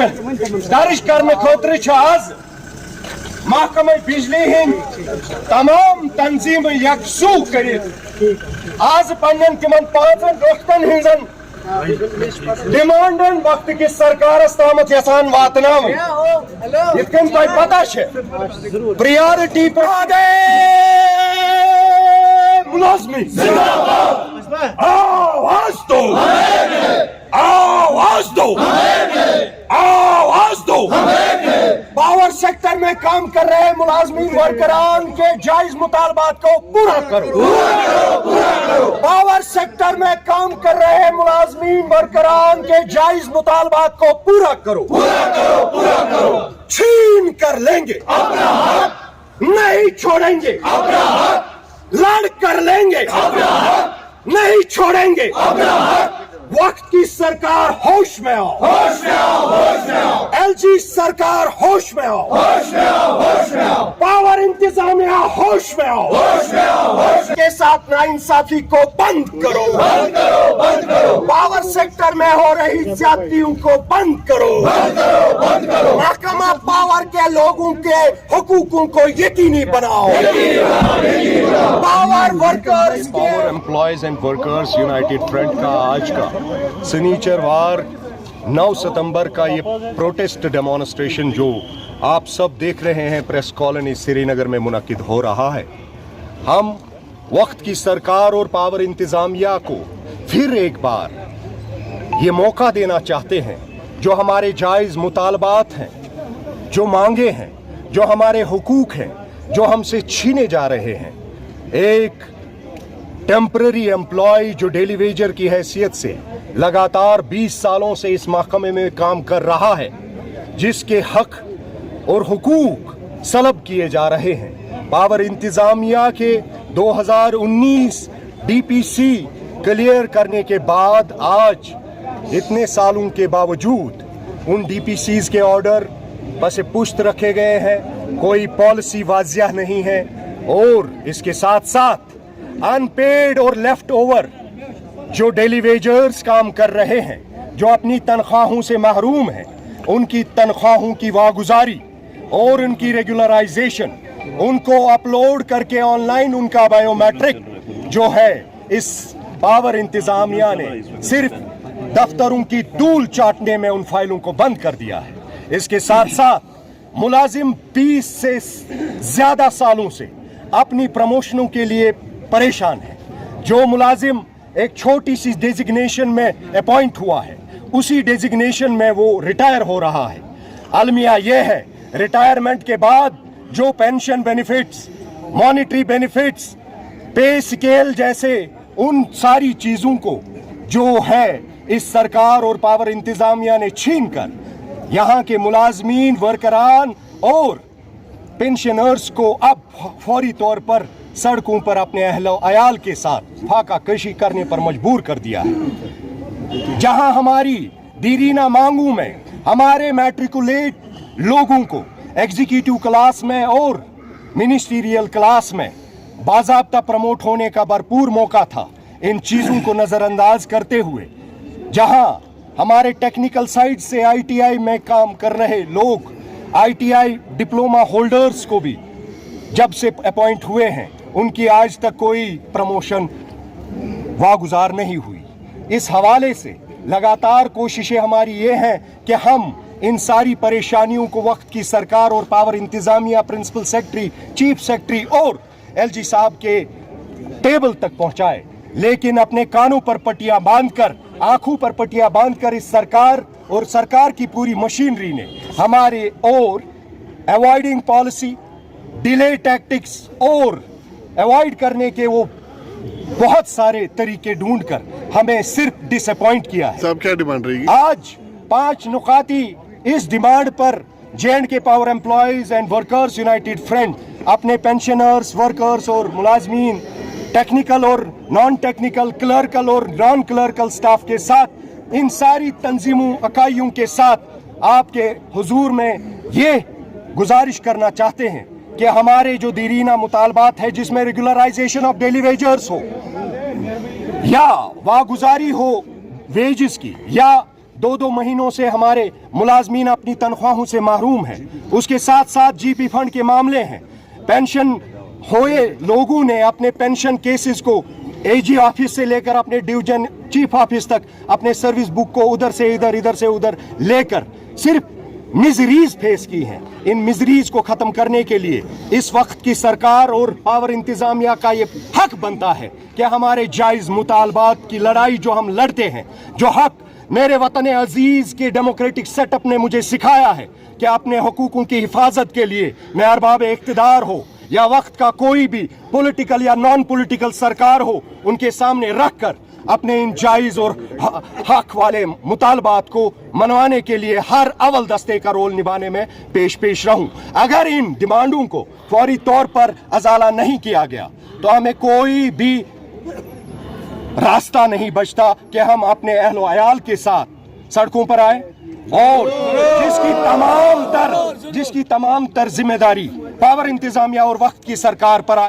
Application दर्ज करने खतर आज महकमे बिजली हिंद तमाम तंजीम यकसू कर आज पन्न तिमन 5 रोकन हजन डिमांडन वक्त की सरकारस तामत यसान वातनाव यिथकन तुम पता प्रियोरिटी मुलाजमी आवाज दो आवाज दो आवाज दो पावर सेक्टर में काम कर रहे मुलाजमीन वर्करान के जायज मुतालबात को पूरा करो पावर सेक्टर में काम कर रहे मुलाजमीन वर्करान के जायज मुतालबात को पूरा करो छीन कर लेंगे अपना हक नहीं छोड़ेंगे अपना हक लड़ कर लेंगे अपना हक नहीं छोड़ेंगे अपना हक वक्त की सरकार होश में आओ होश में आओ होश में आओ एलजी सरकार होश में आओ होश में आओ होश में आओ पावर इंतजामिया होश में आओ होश में आओ होश के साथ नाइंसाफी को बंद करो बंद करो बंद करो पावर सेक्टर में हो रही ज्यादतियों को बंद करो बंद करो बंद करो महकमा पावर के लोगों के हुकूकों को यकीनी बनाओ power workers power employees and workers United front का आज का शनिचरवार 9 सितंबर का ये प्रोटेस्ट डेमोन्स्ट्रेशन जो आप सब देख रहे हैं प्रेस कॉलोनी श्रीनगर में मुनक्किद हो रहा है। हम वक्त की सरकार और पावर इंतजामिया को फिर एक बार ये मौका देना चाहते हैं, जो हमारे जायज मुतालबात हैं, जो मांगे हैं, जो हमारे हुकूक हैं, जो हमसे छीने जा रहे हैं। एक टेम्पररी एम्प्लॉय जो डेली वेजर की हैसियत से लगातार 20 सालों से इस महकमे में काम कर रहा है, जिसके हक और हुकूक सलब किए जा रहे हैं। पावर इंतजामिया के 2019 डीपीसी क्लियर करने के बाद आज इतने सालों के बावजूद उन डीपीसीज के ऑर्डर बस पुश्त रखे गए हैं, कोई पॉलिसी वाजिया नहीं है। और इसके साथ साथ अनपेड और लेफ्ट ओवर जो डेली वेजर्स काम कर रहे हैं, जो अपनी तनख्वाहों से महरूम हैं, उनकी तनख्वाहों की वागुजारी और उनकी रेगुलराइजेशन, उनको अपलोड करके ऑनलाइन उनका बायोमेट्रिक जो है, इस पावर इंतजामिया ने सिर्फ दफ्तरों की धूल चाटने में उन फाइलों को बंद कर दिया है। इसके साथ साथ मुलाजिम 20 से ज्यादा सालों से अपनी प्रमोशनों के लिए परेशान है। जो मुलाजिम एक छोटी सी डेजिग्नेशन में अपॉइंट हुआ है, उसी डेजिग्नेशन में वो रिटायर हो रहा है। अलमिया यह है, रिटायरमेंट के बाद जो पेंशन बेनिफिट्स, मॉनिटरी बेनिफिट्स, पे स्केल जैसे उन सारी चीजों को जो है इस सरकार और पावर इंतजामिया ने छीन कर यहाँ के मुलाजमीन, वर्करान और पेंशनर्स को अब फौरी तौर पर सड़कों पर अपने अहलो अयाल के साथ फाका कशी करने पर मजबूर कर दिया है। जहां हमारी दीरीना मांगों में हमारे मैट्रिकुलेट लोगों को एग्जीक्यूटिव क्लास में और मिनिस्ट्रियल क्लास में बाज़ाब्ता प्रमोट होने का भरपूर मौका था, इन चीज़ों को नज़रअंदाज करते हुए जहां हमारे टेक्निकल साइड से आईटीआई में काम कर रहे लोग, आईटीआई डिप्लोमा होल्डर्स को भी जब से अपॉइंट हुए हैं, उनकी आज तक कोई प्रमोशन वागुजार नहीं हुई। इस हवाले से लगातार कोशिशें हमारी ये हैं कि हम इन सारी परेशानियों को वक्त की सरकार और पावर इंतजामिया, प्रिंसिपल सेक्रेटरी, चीफ सेक्रेटरी और एलजी साहब के टेबल तक पहुंचाए। लेकिन अपने कानों पर पट्टियां बांधकर, आंखों पर पट्टियां बांधकर इस सरकार और सरकार की पूरी मशीनरी ने हमारे और अवॉइडिंग पॉलिसी, डिले टैक्टिक्स और अवॉइड करने के वो बहुत सारे तरीके ढूंढकर हमें सिर्फ डिसअपॉइंट किया है। साहब क्या डिमांड रहेगी? आज 5 नुकाती इस डिमांड पर J&K power employees and workers United front अपने पेंशनर्स, वर्कर्स और मुलाजमीन, टेक्निकल और नॉन टेक्निकल, क्लर्कल और नॉन क्लर्कल स्टाफ के साथ, इन सारी तंजीमों, इकाइयों के साथ आपके हुजूर में ये गुजारिश करना चाहते हैं कि हमारे जो दीरीना मुतालबात है, जिसमें रेगुलराइजेशन ऑफ डेली वेजर्स हो या वागुजारी हो वेजेस की, या 2 महीनों से हमारे मुलाजमीन अपनी तनख्वाहों से महरूम हैं। उसके साथ साथ जीपी फंड के मामले हैं। पेंशन होए लोगों ने अपने पेंशन केसेस को एजी ऑफिस से लेकर अपने डिवीजन चीफ ऑफिस तक अपने सर्विस बुक को उधर से उधर लेकर सिर्फ मिजरीज फेस की हैं। इन मिजरीज को खत्म करने के लिए इस वक्त की सरकार और पावर इंतजामिया का ये हक बनता है कि हमारे जायज मुतालबात की लड़ाई जो हम लड़ते हैं, जो हक मेरे वतन अजीज के डेमोक्रेटिक सेटअप ने मुझे सिखाया है कि अपने हुकूकों की हिफाजत के लिए मैं अरबाब इख्तिदार हो या वक्त का कोई भी पॉलिटिकल या नॉन पॉलिटिकल सरकार हो, उनके सामने रख कर अपने इन जायज और हक वाले मुतालबात को मनवाने के लिए हर अव्वल दस्ते का रोल निभाने में पेश रहूं। अगर इन डिमांडों को फौरी तौर पर अजाला नहीं किया गया तो हमें कोई भी रास्ता नहीं बचता कि हम अपने अहलो अयाल के साथ सड़कों पर आए और जिसकी तमाम तर जिम्मेदारी पावर इंतजामिया और वक्त की सरकार पर आए।